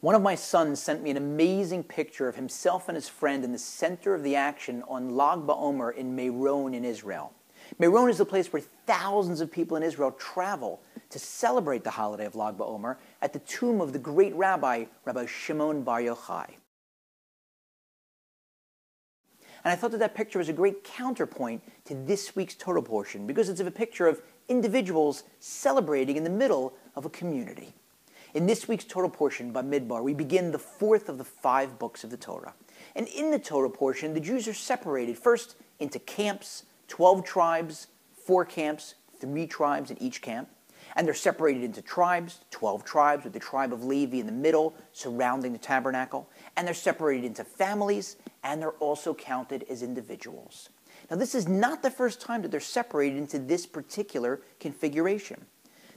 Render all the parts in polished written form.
One of my sons sent me an amazing picture of himself and his friend in the center of the action on Lag BaOmer in Meron in Israel. Meron is the place where thousands of people in Israel travel to celebrate the holiday of Lag BaOmer at the tomb of the great Rabbi Shimon Bar Yochai. And I thought that picture was a great counterpoint to this week's Torah portion because it's a picture of individuals celebrating in the middle of a community. In this week's Torah portion, Bamidbar, we begin the fourth of the 5 books of the Torah. And in the Torah portion, the Jews are separated first into camps, 12 tribes, 4 camps, 3 tribes in each camp. And they're separated into tribes, 12 tribes with the tribe of Levi in the middle surrounding the tabernacle. And they're separated into families, and they're also counted as individuals. Now, this is not the first time that they're separated into this particular configuration.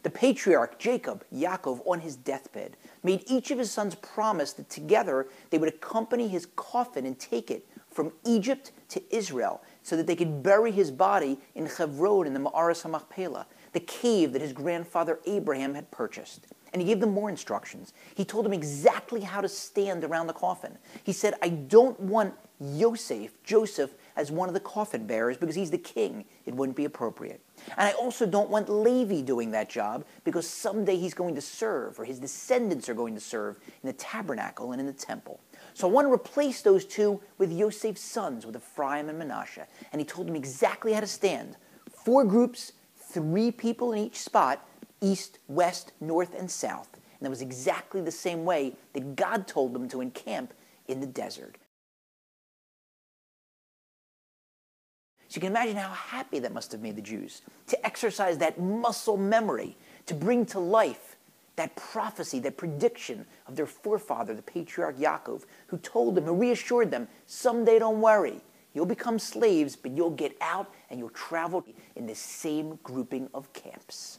The patriarch Jacob, Yaakov, on his deathbed, made each of his sons promise that together they would accompany his coffin and take it from Egypt to Israel so that they could bury his body in Hebron in the Ma'aras HaMachpelah, the cave that his grandfather Abraham had purchased. And he gave them more instructions. He told them exactly how to stand around the coffin. He said, I don't want Joseph, as one of the coffin bearers because he's the king. It wouldn't be appropriate. And I also don't want Levi doing that job because someday he's going to serve, or his descendants are going to serve in the tabernacle and in the temple. So I want to replace those two with Yosef's sons, with Ephraim and Manasseh. And he told them exactly how to stand. 4 groups, 3 people in each spot, east, west, north, and south. And that was exactly the same way that God told them to encamp in the desert. So you can imagine how happy that must have made the Jews to exercise that muscle memory, to bring to life that prophecy, that prediction of their forefather, the patriarch Yaakov, who told them, who reassured them, someday don't worry, you'll become slaves, but you'll get out and you'll travel in the same grouping of camps.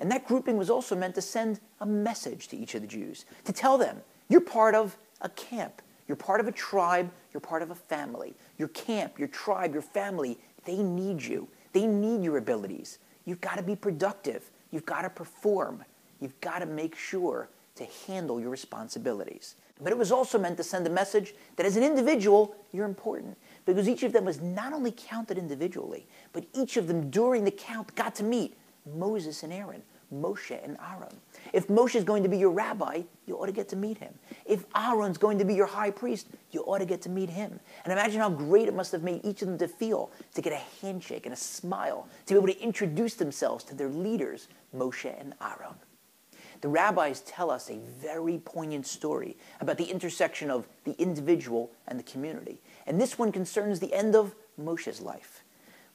And that grouping was also meant to send a message to each of the Jews, to tell them, you're part of a camp. You're part of a tribe, you're part of a family. Your camp, your tribe, your family, they need you. They need your abilities. You've got to be productive. You've got to perform. You've got to make sure to handle your responsibilities. But it was also meant to send a message that as an individual, you're important. Because each of them was not only counted individually, but each of them during the count got to meet Moses and Aaron, Moshe and Aaron. If Moshe is going to be your rabbi, you ought to get to meet him. If Aaron's going to be your high priest, you ought to get to meet him. And imagine how great it must have made each of them to feel, to get a handshake and a smile, to be able to introduce themselves to their leaders, Moshe and Aaron. The rabbis tell us a very poignant story about the intersection of the individual and the community. And this one concerns the end of Moshe's life.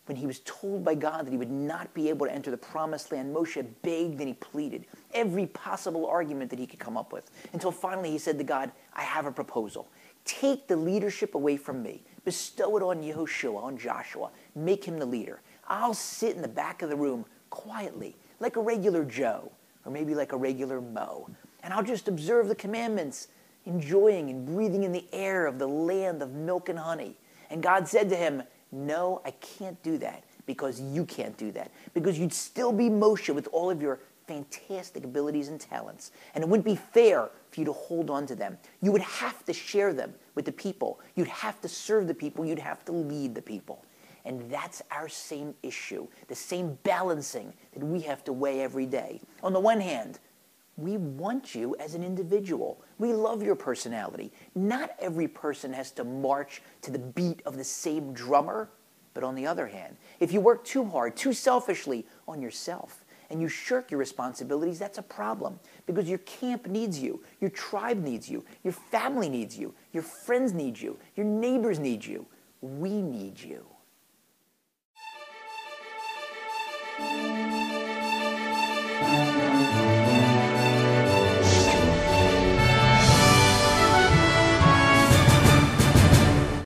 When he was told by God that he would not be able to enter the promised land, Moshe begged and he pleaded every possible argument that he could come up with, until finally he said to God, I have a proposal. Take the leadership away from me. Bestow it on Yehoshua, on Joshua. Make him the leader. I'll sit in the back of the room quietly, like a regular Joe, or maybe like a regular Mo. And I'll just observe the commandments, enjoying and breathing in the air of the land of milk and honey. And God said to him, no, I can't do that because you can't do that. Because you'd still be Moshe with all of your fantastic abilities and talents. And it wouldn't be fair for you to hold on to them. You would have to share them with the people. You'd have to serve the people. You'd have to lead the people. And that's our same issue, the same balancing that we have to weigh every day. On the one hand, we want you as an individual. We love your personality. Not every person has to march to the beat of the same drummer. But on the other hand, if you work too hard, too selfishly on yourself, and you shirk your responsibilities, that's a problem. Because your camp needs you, your tribe needs you, your family needs you, your friends need you, your neighbors need you. We need you.